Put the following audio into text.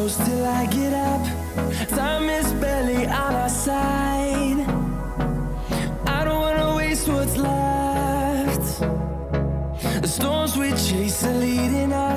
close till I get up. Time is barely on our side. I don't wanna waste what's left. The storms we chase are leading us.